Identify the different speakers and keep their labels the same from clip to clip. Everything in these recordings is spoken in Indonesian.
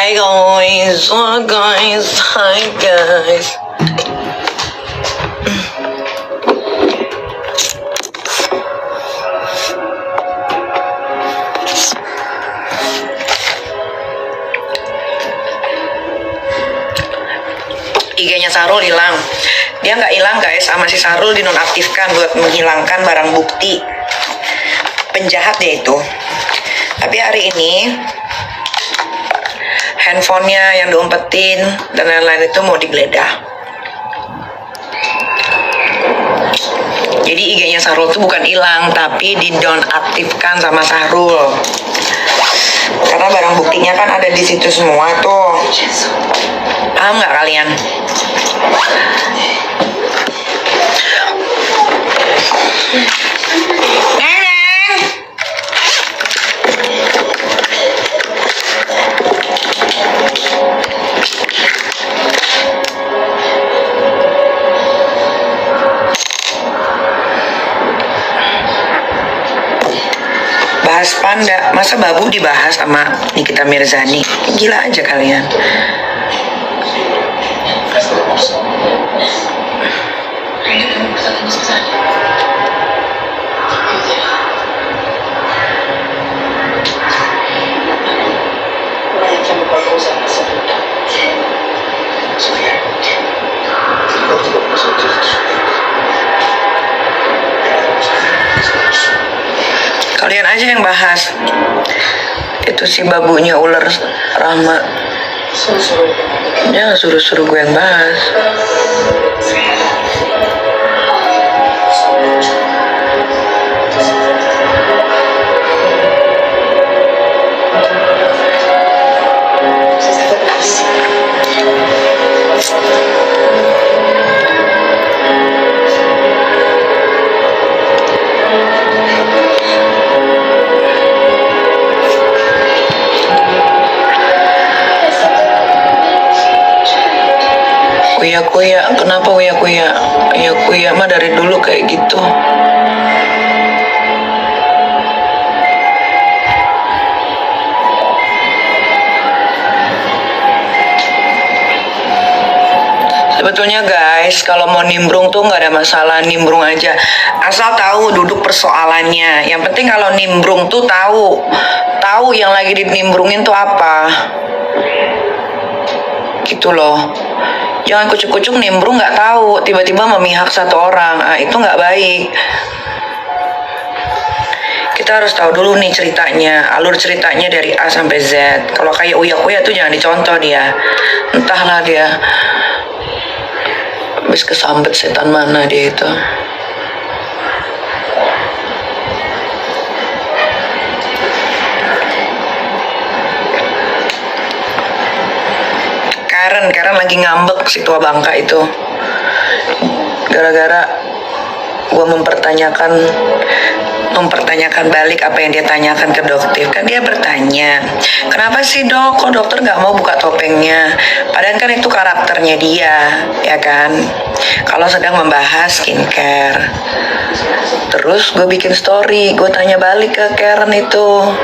Speaker 1: Hi guys, hi guys. IG-nya Sarul hilang. Dia nggak hilang guys, sama si Sarul dinonaktifkan buat menghilangkan barang bukti penjahat dia itu. Tapi hari ini handphonenya yang diumpetin dan lain-lain itu mau digeledah. Jadi IG-nya Sarul itu bukan hilang, tapi dinonaktifkan sama Sarul. Karena barang buktinya kan ada di situ semua tuh. Paham nggak kalian? Neneng. Bahas panda, masa babu dibahas sama Nikita Mirzani? Gila aja kalian. Kalian aja yang bahas. Itu si babunya ular Rahma. Dia suruh-suruh gue yang bahas. Uya, kenapa Uya mah dari dulu kayak gitu. Sebetulnya guys, kalau mau nimbrung tuh nggak ada masalah, nimbrung aja. Asal tahu duduk persoalannya. Yang penting kalau nimbrung tuh tahu yang lagi dinimbrungin tuh apa. Gitu loh. Jangan kucuk-kucuk nimbrung nggak tahu, tiba-tiba memihak satu orang, itu nggak baik. Kita harus tahu dulu nih ceritanya, alur ceritanya dari A sampai Z. Kalau kayak Uya tuh jangan dicontoh dia. Entahlah dia habis kesambet setan mana dia itu. Karen lagi ngambek si tua bangka itu. Gara-gara gue mempertanyakan balik apa yang dia tanyakan ke dokter. Kan dia bertanya, kenapa sih dok, kok dokter nggak mau buka topengnya? Padahal kan itu karakternya dia, ya kan? Kalau sedang membahas skincare. Terus gue bikin story, gue tanya balik ke Karen itu.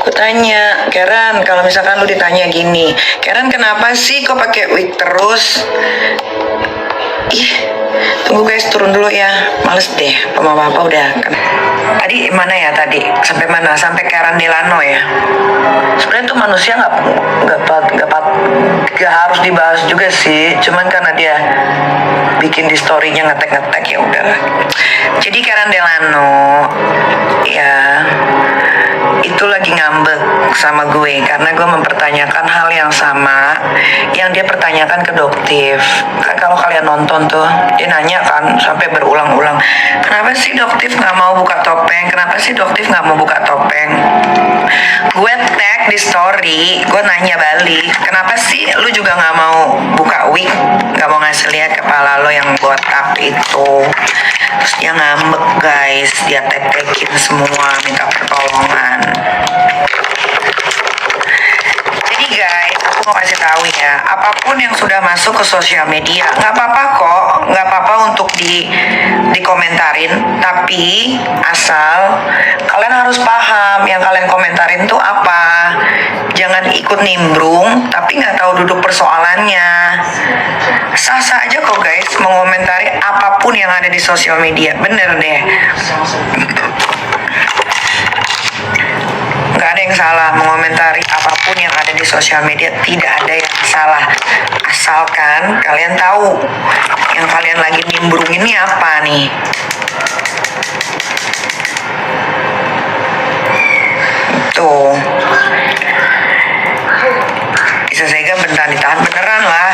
Speaker 1: Gue tanya, Karen, kalau misalkan lu ditanya gini, Karen kenapa sih kok pakai wig terus? Tunggu guys, turun dulu ya, males deh, papa udah. Tadi mana ya tadi? Sampai mana? Sampai Karen Delano ya. Sebenarnya tuh manusia nggak harus dibahas juga sih, cuman karena dia bikin di story-nya ngetek ya udah. Jadi Karen Delano ya itu lagi ngambek sama gue karena gue mempertanyakan hal yang sama yang dia pertanyakan ke Doktif. Kan kalau kalian nonton tuh dia nanya kan sampai berulang-ulang, kenapa sih Doktif nggak mau buka topeng, kenapa sih Doktif nggak mau buka topeng. Gue tag di story, gue nanya balik, kenapa sih lu juga nggak mau buka wig, nggak mau ngasih lihat kepala lo yang botak itu. Terus dia ngambek guys, dia tetekin semua, minta pertolongan. Jadi guys, aku mau kasih tahu ya, apapun yang sudah masuk ke sosial media, nggak apa-apa kok, nggak apa-apa untuk dikomentarin, tapi asal kalian harus paham yang kalian komentarin tuh apa. Jangan ikut nimbrung tapi nggak tahu duduk persoalannya. Sah-sah aja kok guys mengomentari apapun yang ada di sosial media. Bener deh, nggak ada yang salah mengomentari apapun yang ada di sosial media. Tidak ada yang salah, asalkan kalian tahu yang kalian lagi nimbrung ini apa nih. Tuh, bisa Sega bentar ditahan beneran lah.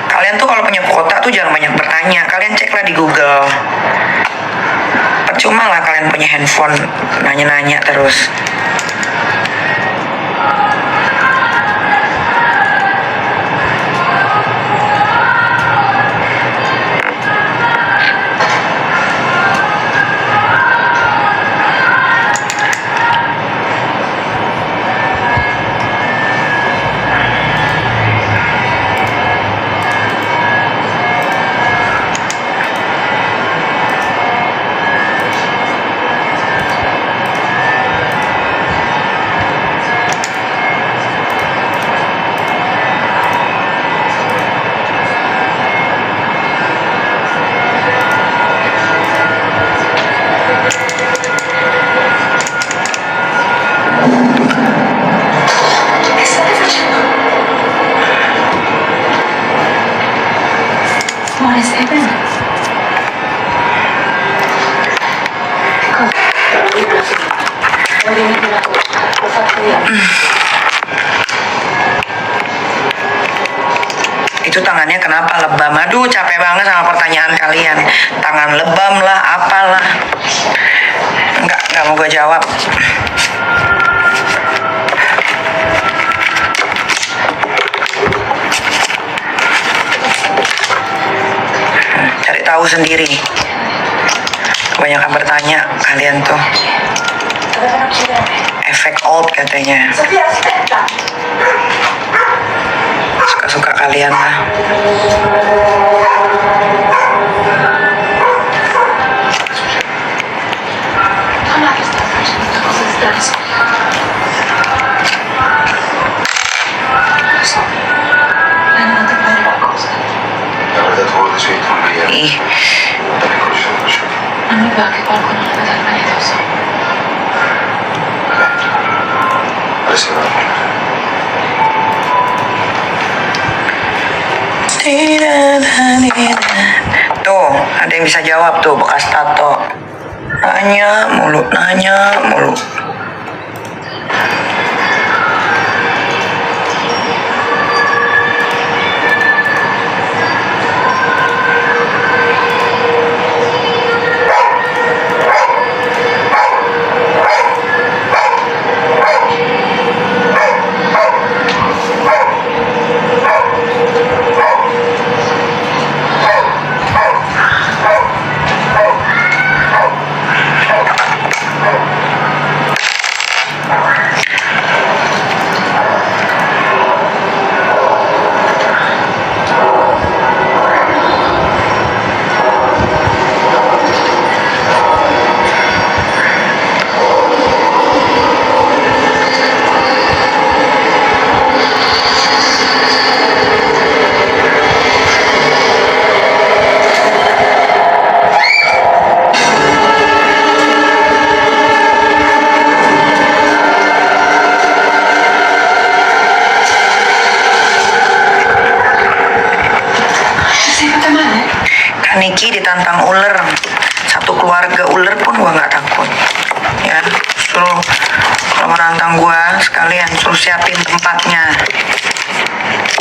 Speaker 1: Kalian tuh kalau punya kuota tuh jangan banyak bertanya. Kalian ceklah di Google. Percuma lah kalian punya handphone nanya-nanya terus. Itu tangannya kenapa lebam? Aduh capek banget sama pertanyaan kalian. Tangan lebam lah, apalah. Enggak mau gue jawab. Cari tahu sendiri. Kebanyakan bertanya kalian tuh. Efek old katanya. Suka-suka kalian lah. Ih. Tuh, ada yang bisa jawab tuh bekas tato. Nanya mulu. Niki ditantang ular, satu keluarga ular pun gua nggak takut. Ya, suruh kalau menantang gua sekalian suruh siapin tempatnya.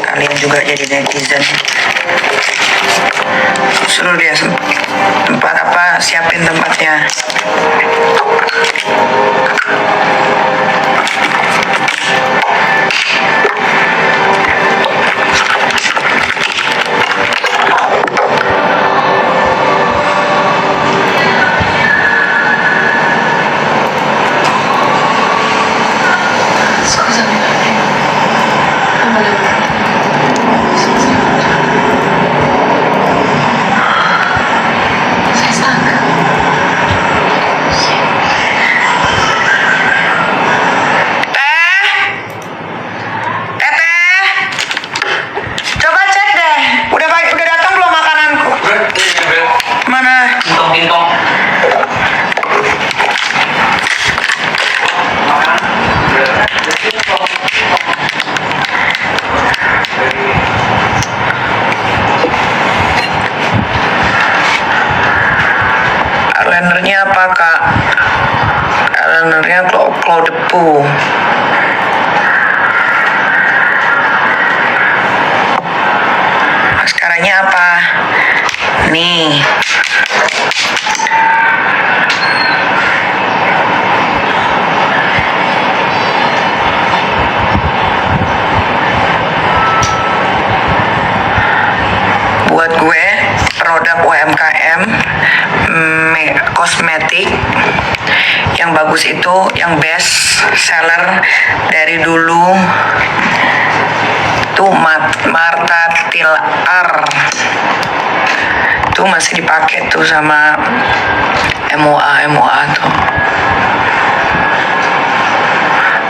Speaker 1: Kalian juga jadi netizen. Suruh dia tempat apa, siapin tempatnya. eyelinernya glow debu. Maskaranya apa? Nih. Buat gue produk UMKM kosmetik yang bagus itu, yang best seller dari dulu tuh Martha Tilaar tuh masih dipakai tuh sama MUA tuh.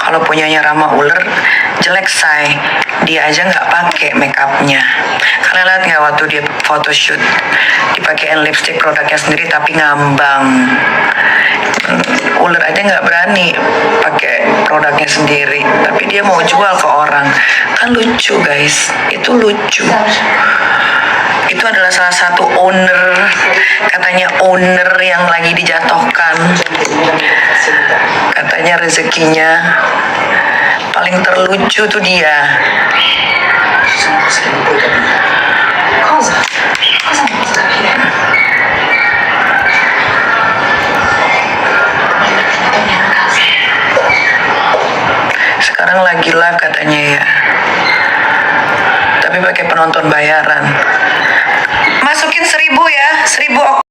Speaker 1: Kalau punyanya Rama Uler jelek say, dia aja nggak pakai makeupnya. Kalian lihat nggak waktu dia photoshoot dipakein lipstick produknya sendiri tapi ngambang. Uler aja nggak berani pakai produknya sendiri, tapi dia mau jual ke orang. Kan lucu guys, itu lucu. Itu adalah salah satu owner, katanya owner yang lagi dijatuhkan. Katanya rezekinya paling terlucu tuh dia. Sekarang lagi live katanya ya, tapi pakai penonton bayaran. Masukin 1000 ya, 1000